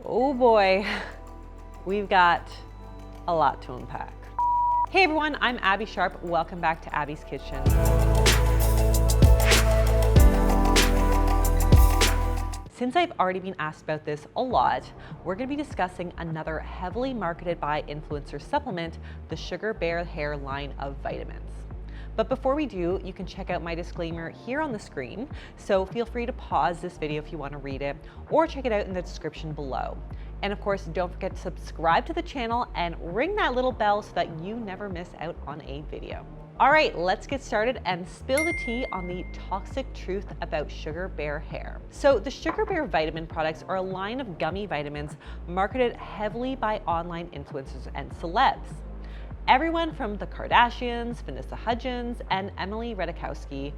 Oh boy, we've got a lot to unpack. Hey everyone, I'm Abbey Sharp. Welcome back to Abby's Kitchen. Since I've already been asked about this a lot, we're going to be discussing another heavily marketed by influencer supplement, the Sugar Bear Hair line of vitamins. But before we do, you can check out my disclaimer here on the screen, so feel free to pause this video if you want to read it, or check it out in the description below. And of course, don't forget to subscribe to the channel and ring that little bell so that you never miss out on a video. All right, let's get started and spill the tea on the toxic truth about Sugar Bear hair. So the Sugar Bear vitamin products are a line of gummy vitamins marketed heavily by online influencers and celebs. Everyone from the Kardashians, Vanessa Hudgens, and Emily Ratajkowski.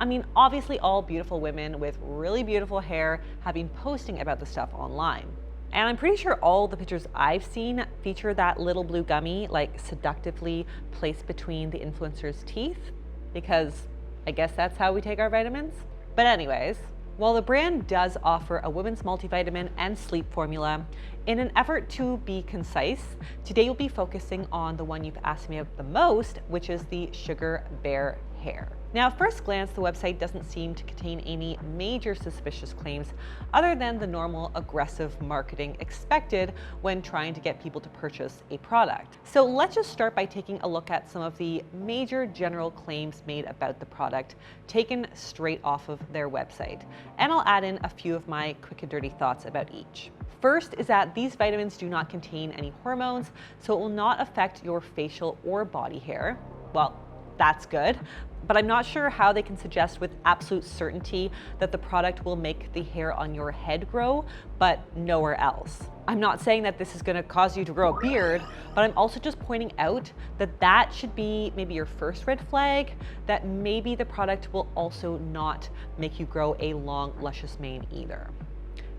I mean, obviously all beautiful women with really beautiful hair have been posting about the stuff online. And I'm pretty sure all the pictures I've seen feature that little blue gummy like seductively placed between the influencer's teeth, because I guess that's how we take our vitamins. But anyways, while the brand does offer a women's multivitamin and sleep formula, in an effort to be concise, today we'll be focusing on the one you've asked me about the most, which is the Sugar Bear hair. Now, at first glance, the website doesn't seem to contain any major suspicious claims other than the normal aggressive marketing expected when trying to get people to purchase a product. So let's just start by taking a look at some of the major general claims made about the product, taken straight off of their website. And I'll add in a few of my quick and dirty thoughts about each. First is that these vitamins do not contain any hormones, so it will not affect your facial or body hair. Well, that's good. But I'm not sure how they can suggest with absolute certainty that the product will make the hair on your head grow, but nowhere else. I'm not saying that this is going to cause you to grow a beard, but I'm also just pointing out that that should be maybe your first red flag, that maybe the product will also not make you grow a long, luscious mane either.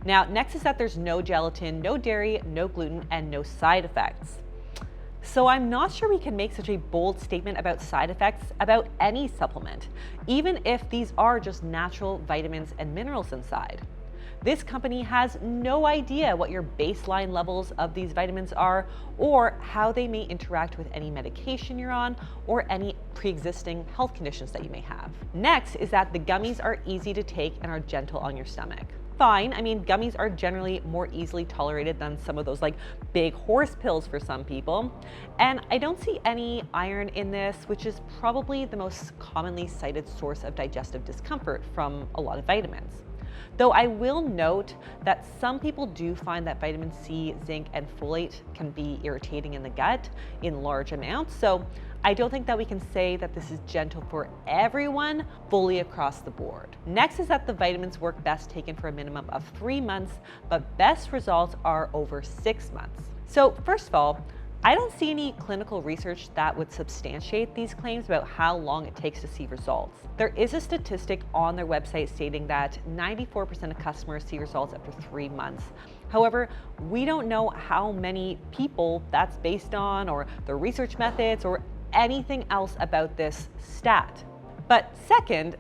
Now, next is that there's no gelatin, no dairy, no gluten, and no side effects. So I'm not sure we can make such a bold statement about side effects about any supplement, even if these are just natural vitamins and minerals inside. This company has no idea what your baseline levels of these vitamins are, or how they may interact with any medication you're on, or any pre-existing health conditions that you may have. Next is that the gummies are easy to take and are gentle on your stomach. Fine. I mean, gummies are generally more easily tolerated than some of those like big horse pills for some people. And I don't see any iron in this, which is probably the most commonly cited source of digestive discomfort from a lot of vitamins. Though I will note that some people do find that vitamin C, zinc, and folate can be irritating in the gut in large amounts. So I don't think that we can say that this is gentle for everyone fully across the board. Next is that the vitamins work best taken for a minimum of 3 months, but best results are over 6 months. So first of all, I don't see any clinical research that would substantiate these claims about how long it takes to see results. There is a statistic on their website stating that 94% of customers see results after 3 months. However, we don't know how many people that's based on, or the research methods, or anything else about this stat. But second,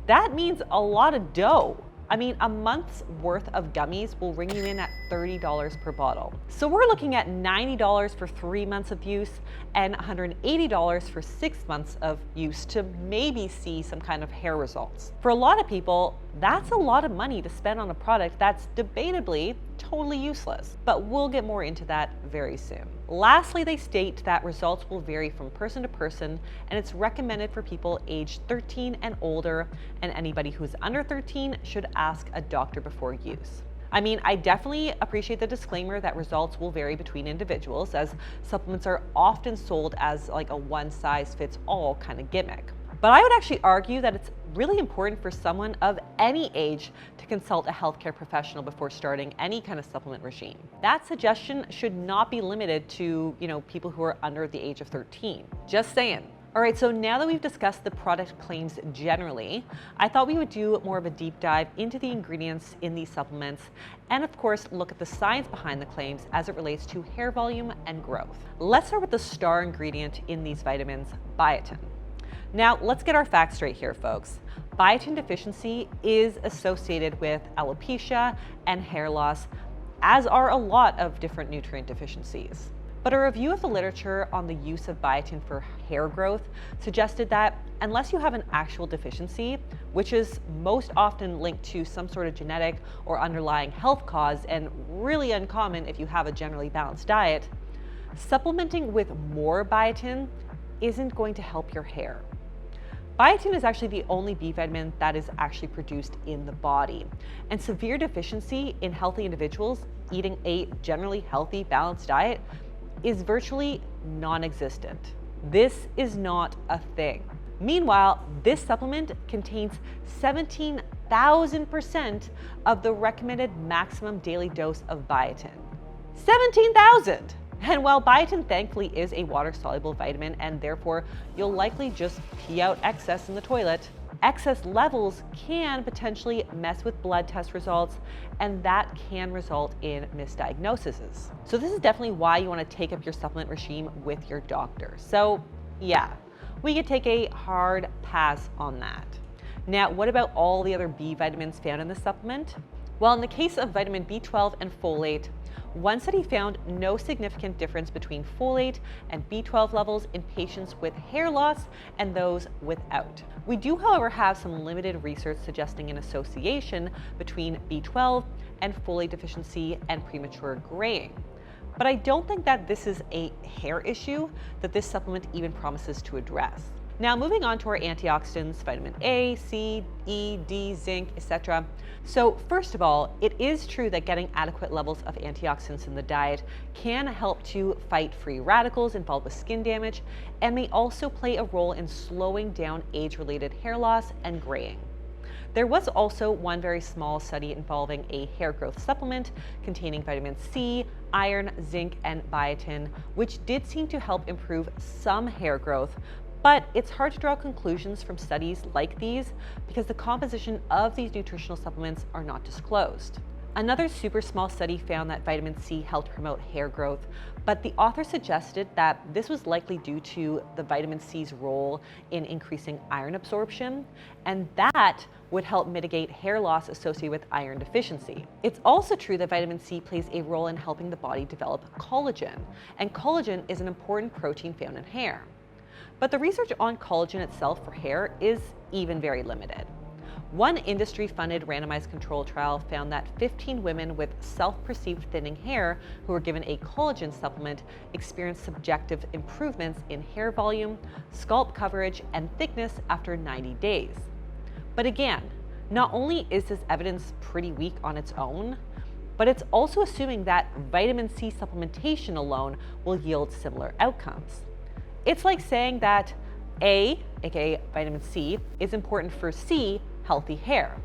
that means a lot of dough. I mean, a month's worth of gummies will ring you in at $30 per bottle. So we're looking at $90 for 3 months of use and $180 for 6 months of use to maybe see some kind of hair results. For a lot of people, that's a lot of money to spend on a product that's debatably totally useless. But we'll get more into that very soon. Lastly, they state that results will vary from person to person, and it's recommended for people aged 13 and older, and anybody who's under 13 should ask a doctor before use. I mean, I definitely appreciate the disclaimer that results will vary between individuals, as supplements are often sold as like a one-size-fits-all kind of gimmick. But I would actually argue that it's really important for someone of any age to consult a healthcare professional before starting any kind of supplement regime. That suggestion should not be limited to, people who are under the age of 13. Just saying. All right, so now that we've discussed the product claims generally, I thought we would do more of a deep dive into the ingredients in these supplements, and of course, look at the science behind the claims as it relates to hair volume and growth. Let's start with the star ingredient in these vitamins, biotin. Now, let's get our facts straight here, folks. Biotin deficiency is associated with alopecia and hair loss as are a lot of different nutrient deficiencies. But a review of the literature on the use of biotin for hair growth suggested that unless you have an actual deficiency, which is most often linked to some sort of genetic or underlying health cause and really uncommon if you have a generally balanced diet, supplementing with more biotin isn't going to help your hair. Biotin is actually the only B vitamin that is actually produced in the body, and severe deficiency in healthy individuals eating a generally healthy, balanced diet is virtually non-existent. This is not a thing. Meanwhile, this supplement contains 17,000% of the recommended maximum daily dose of biotin. 17,000! And while biotin thankfully is a water-soluble vitamin and therefore you'll likely just pee out excess in the toilet, excess levels can potentially mess with blood test results, and that can result in misdiagnoses. So this is definitely why you want to take up your supplement regime with your doctor. So yeah, we could take a hard pass on that. Now, what about all the other B vitamins found in the supplement? Well, in the case of vitamin B12 and folate, one study found no significant difference between folate and B12 levels in patients with hair loss and those without. We do, however, have some limited research suggesting an association between B12 and folate deficiency and premature graying. But I don't think that this is a hair issue that this supplement even promises to address. Now, moving on to our antioxidants, vitamin A, C, E, D, zinc, etc. So first of all, it is true that getting adequate levels of antioxidants in the diet can help to fight free radicals involved with skin damage and may also play a role in slowing down age-related hair loss and graying. There was also one very small study involving a hair growth supplement containing vitamin C, iron, zinc, and biotin, which did seem to help improve some hair growth, but it's hard to draw conclusions from studies like these because the composition of these nutritional supplements are not disclosed. Another super small study found that vitamin C helped promote hair growth, but the author suggested that this was likely due to the vitamin C's role in increasing iron absorption, and that would help mitigate hair loss associated with iron deficiency. It's also true that vitamin C plays a role in helping the body develop collagen, and collagen is an important protein found in hair. But the research on collagen itself for hair is even very limited. One industry-funded randomized control trial found that 15 women with self-perceived thinning hair who were given a collagen supplement experienced subjective improvements in hair volume, scalp coverage, and thickness after 90 days. But again, not only is this evidence pretty weak on its own, but it's also assuming that vitamin C supplementation alone will yield similar outcomes. It's like saying that A, aka vitamin C, is important for C, healthy hair,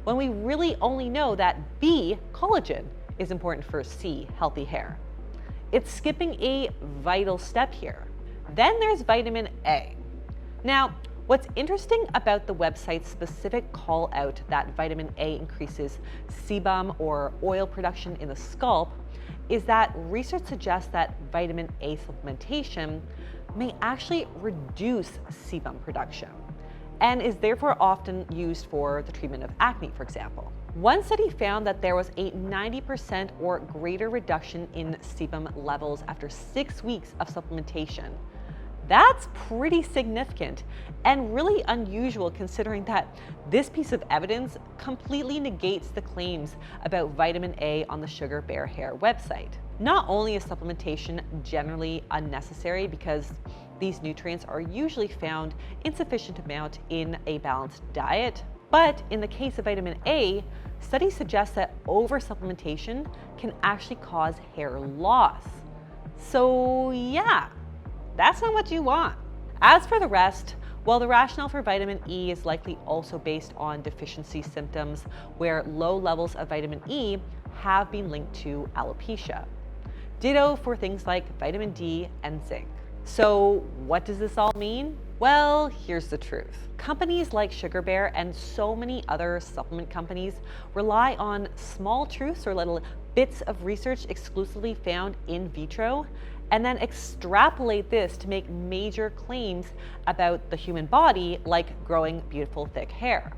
when we really only know that B, collagen, is important for C, healthy hair. It's skipping a vital step here. Then there's vitamin A. Now, what's interesting about the website's specific call out that vitamin A increases sebum or oil production in the scalp is that research suggests that vitamin A supplementation may actually reduce sebum production and is therefore often used for the treatment of acne, for example. One study found that there was a 90% or greater reduction in sebum levels after 6 weeks of supplementation. That's pretty significant and really unusual considering that this piece of evidence completely negates the claims about vitamin A on the Sugar Bear Hair website. Not only is supplementation generally unnecessary because these nutrients are usually found in sufficient amount in a balanced diet, but in the case of vitamin A, studies suggest that over-supplementation can actually cause hair loss. So yeah, that's not what you want. As for the rest, well, the rationale for vitamin E is likely also based on deficiency symptoms where low levels of vitamin E have been linked to alopecia. Ditto for things like vitamin D and zinc. So what does this all mean? Well, here's the truth. Companies like Sugar Bear and so many other supplement companies rely on small truths or little bits of research exclusively found in vitro and then extrapolate this to make major claims about the human body, like growing beautiful thick hair.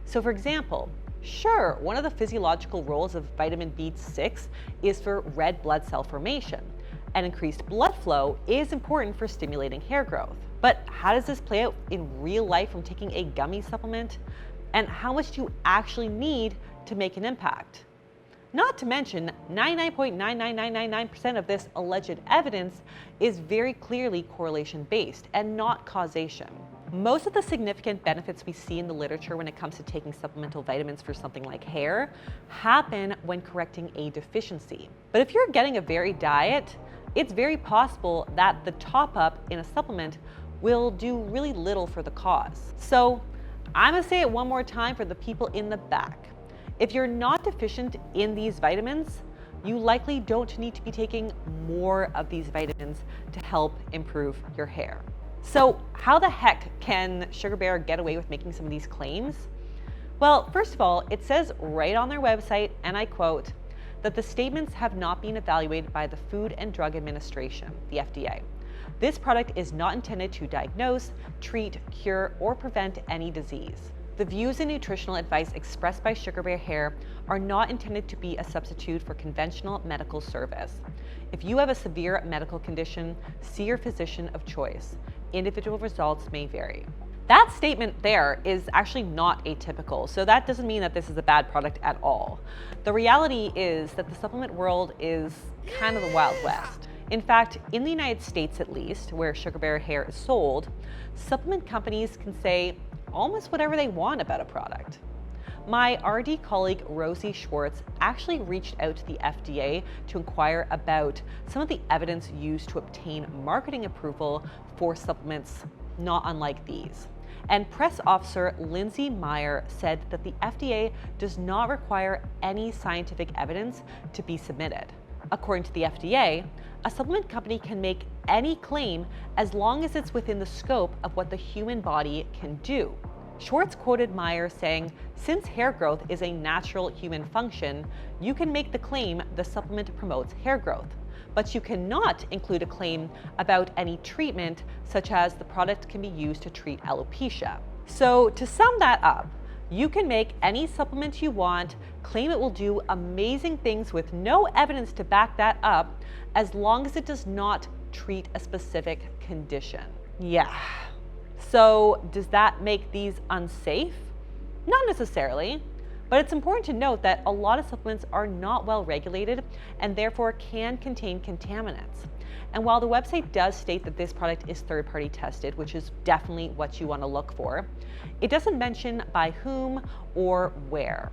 So for example, Sure, one of the physiological roles of vitamin B6 is for red blood cell formation, and increased blood flow is important for stimulating hair growth. But how does this play out in real life from taking a gummy supplement? And how much do you actually need to make an impact? Not to mention, 99.99999% of this alleged evidence is very clearly correlation-based and not causation. Most of the significant benefits we see in the literature when it comes to taking supplemental vitamins for something like hair happen when correcting a deficiency. But if you're getting a varied diet, it's very possible that the top up in a supplement will do really little for the cause. So I'm gonna say it one more time for the people in the back. If you're not deficient in these vitamins, you likely don't need to be taking more of these vitamins to help improve your hair. So how the heck can Sugar Bear get away with making some of these claims? Well, first of all, it says right on their website, and I quote, that the statements have not been evaluated by the Food and Drug Administration, the FDA. This product is not intended to diagnose, treat, cure, or prevent any disease. The views and nutritional advice expressed by Sugar Bear Hair are not intended to be a substitute for conventional medical service. If you have a severe medical condition, see your physician of choice. Individual results may vary. That statement there is actually not atypical, so that doesn't mean that this is a bad product at all. The reality is that the supplement world is kind of the Wild West. In fact, in the United States at least, where Sugar Bear Hair is sold, supplement companies can say almost whatever they want about a product. My RD colleague Rosie Schwartz actually reached out to the FDA to inquire about some of the evidence used to obtain marketing approval for supplements not unlike these. And press officer Lindsay Meyer said that the FDA does not require any scientific evidence to be submitted. According to the FDA, a supplement company can make any claim as long as it's within the scope of what the human body can do. Schwartz quoted Meyer saying, "Since hair growth is a natural human function, you can make the claim the supplement promotes hair growth, but you cannot include a claim about any treatment, such as the product can be used to treat alopecia." So to sum that up, you can make any supplement you want, claim it will do amazing things with no evidence to back that up, as long as it does not treat a specific condition. Yeah. So does that make these unsafe? Not necessarily, but it's important to note that a lot of supplements are not well regulated and therefore can contain contaminants. And while the website does state that this product is third-party tested, which is definitely what you want to look for, it doesn't mention by whom or where.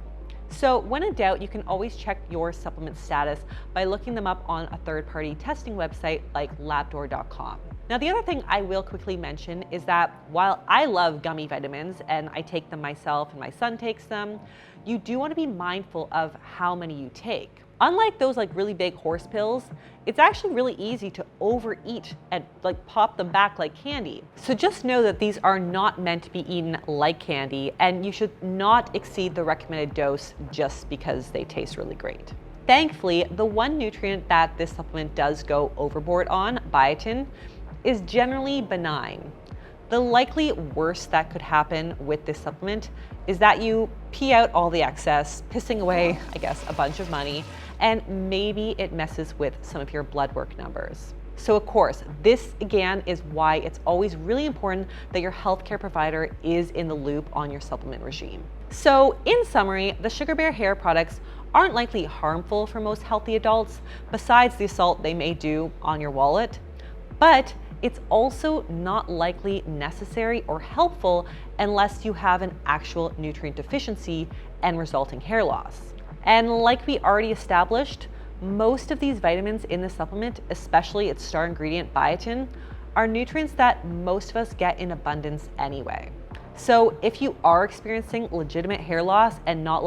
So when in doubt, you can always check your supplement status by looking them up on a third-party testing website like labdoor.com. Now, the other thing I will quickly mention is that while I love gummy vitamins and I take them myself and my son takes them, you do want to be mindful of how many you take. Unlike those really big horse pills, it's actually really easy to overeat and pop them back like candy. So just know that these are not meant to be eaten like candy, and you should not exceed the recommended dose just because they taste really great. Thankfully, the one nutrient that this supplement does go overboard on, biotin, is generally benign. The likely worst that could happen with this supplement is that you pee out all the excess, pissing away, I guess, a bunch of money, and maybe it messes with some of your blood work numbers. So of course, this again is why it's always really important that your healthcare provider is in the loop on your supplement regime. So in summary, the Sugar Bear hair products aren't likely harmful for most healthy adults, besides the assault they may do on your wallet, but it's also not likely necessary or helpful unless you have an actual nutrient deficiency and resulting hair loss. And like we already established, most of these vitamins in the supplement, especially its star ingredient biotin, are nutrients that most of us get in abundance anyway. So if you are experiencing legitimate hair loss and not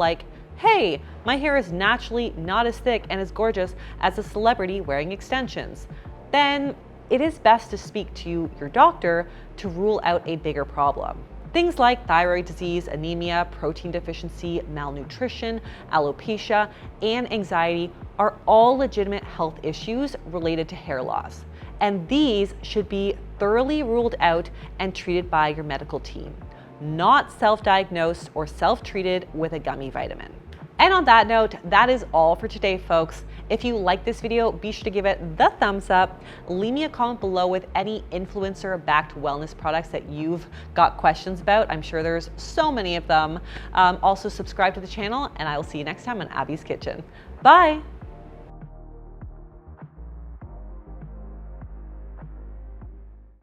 hey, my hair is naturally not as thick and as gorgeous as a celebrity wearing extensions, then it is best to speak to your doctor to rule out a bigger problem. Things like thyroid disease, anemia, protein deficiency, malnutrition, alopecia, and anxiety are all legitimate health issues related to hair loss. And these should be thoroughly ruled out and treated by your medical team. not self-diagnosed or self-treated with a gummy vitamin. And on that note, that is all for today, folks. If you like this video, be sure to give it the thumbs up. Leave me a comment below with any influencer-backed wellness products that you've got questions about. I'm sure there's so many of them. Also, subscribe to the channel, and I will see you next time on Abby's Kitchen. Bye.